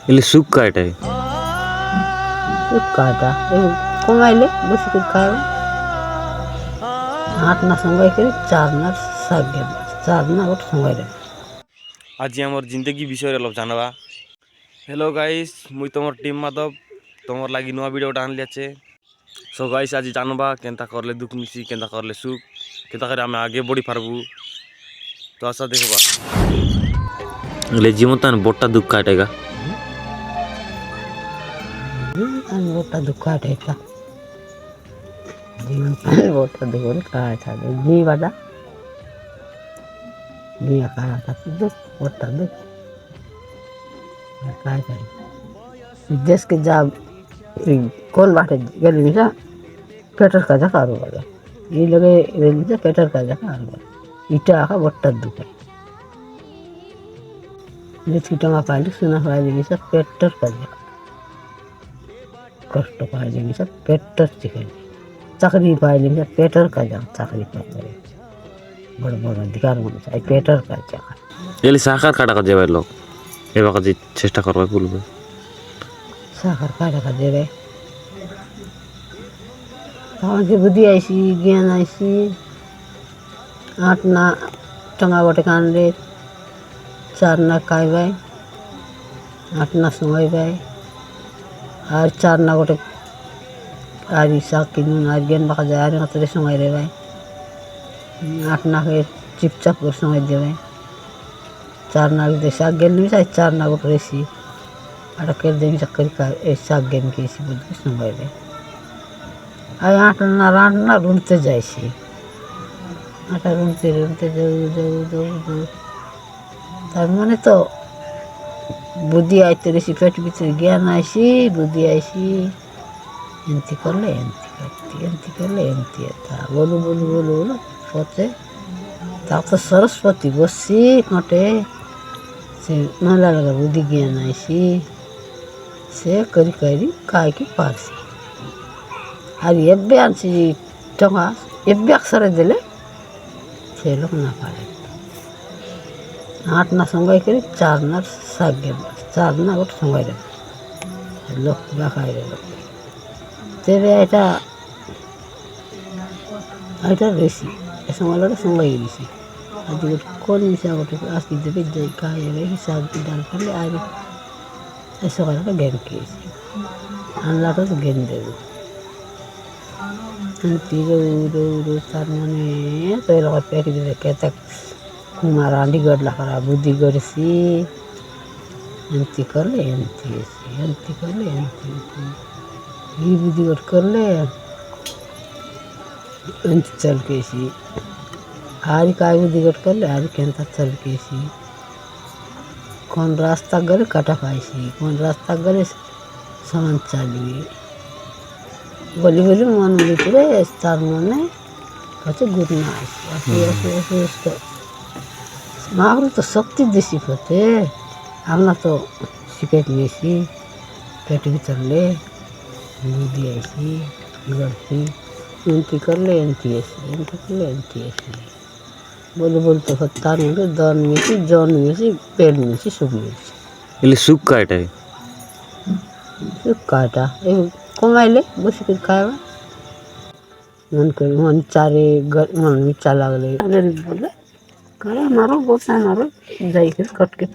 এলে শুক্কা এটাই শুক্কাটা এই কমাইলে বসে করে খায় 8 না সময় করে 4 না সাগে 4 না ওট সময় রে আজি আমার জিন্দগি বিষয় অলপ জানাবা। হেলো গাইস, মুই তোমার টিম মাধব তোমার লাগি নয়া ভিডিওটা আনলি আছে। সো গাইস আজি জানবা কেনতা করলে দুঃখ মিশি কেনতা করলে সুখ কেনতা করে আমি আগে বড়ি পারবু। তো আশা দেখবা এলে জীবন বোটটা দুঃখ কাটেগা আমি ওটা দুঃখাটা এটা जीवन ওটা দুঃখ কাজ থাকে জীবাটা নিয়ে খাওয়া থাকে দুঃখ ওটা দুঃখ काय करे देश के जा कौन बाटे गली में पेटर का जगह आरो वाला ये लगे रेल से पेटर का जगह आरो वाला इटा आका बट्टा दुखे ये छिटा पाली सुना पाली सब पेटर का जगह कष्ट पाली सब पेटर चिकन चाकरी पाली सब पेटर का जगह चाकरी पाली बड़ बड़ अधिकार होना चाहिए पेटर का जगह এলে সাকার কাটা কাজে বাইর লোক এবার কাজে চেষ্টা করবে বলবে साखर काटा का दे रहे আমাকে বুদ্ধি আইসি জ্ঞান আইসি 8 না টঙ্গা বটে কানলে 4 না খাইবাই 8 না সময় বাই আর 4 না গোটে আর শাক কিনুন আর জ্ঞান বাকা যায় আর হাতে সময় রে ভাই 8 না কে চিপচাপ করে সময় দেবে 4 না দে শাক জ্ঞান নিয়ে 4 না গোটে রেসি আর কে দেবি চাকরি এই শাক জ্ঞান কে এসে বুঝি সময় রে আর 8 না রুনতে যাইছি 8 রুনতে যাও তার মানে তো বুদ্ধি আইতে রেসি পেট ভিতরে জ্ঞান আইসি বুদ্ধি আইসি এনতি করলে এনতি করলে এনতি তা বলু পথে তা তো সরস্বতী বসছি কটে সে মহিলা লাগা বুদ্ধি জ্ঞান আইসি সে করি কাই কি পারছি আর এবে আনছি টঙ্কা এবে একসারে দিলে সে লোক না পারে 8 না সময় করে 4 না সাগে 4 না ওট সময় রে লোক দেখাই রে লোক তেরে এটা বেশি এ সময়টা সময় গেছি আজ কোন মিশা ওটা আজকে দেবে যাই খাই রে হিসাব ডাল করলে আর এই সকালটা জ্ঞান খেয়েছি আনলাটা তো জ্ঞান দেবে তার মানে তো এরকম প্যাকেজ রেখে তাক কুমার আলিগড় লাখারা বুদ্ধি করেছি এনতি করলে এনতি করলে এই বুদ্ধি করলে এনতি চল কেছি আর काय বুদ্ধি করলে আর কেনতা চল কেছি কোন রাস্তা গেলে কাটা পাইছি কোন রাস্তা গেলে সামান চালিয়ে বলি মন ভিতরে তার মনে হচ্ছে গুড নাইট আসি মাহরু তো শক্তি দিছি পথে আমরা তো শিখে নিয়েছি পেট ভিতরলে বুদ্ধি আইসি গড়ছি এনতি করলে এনতি আসি বলতে তার মধ্যে দন মিশি জন মিশি পেট মিশি সব মিশি এলে শুক্কা এটাই শুক্কাটা এই কমাইলে বসে করে খাওয়া মন চারে মন মিচা লাগলে বলে করে মারো বসে মারো যাই করে কটকে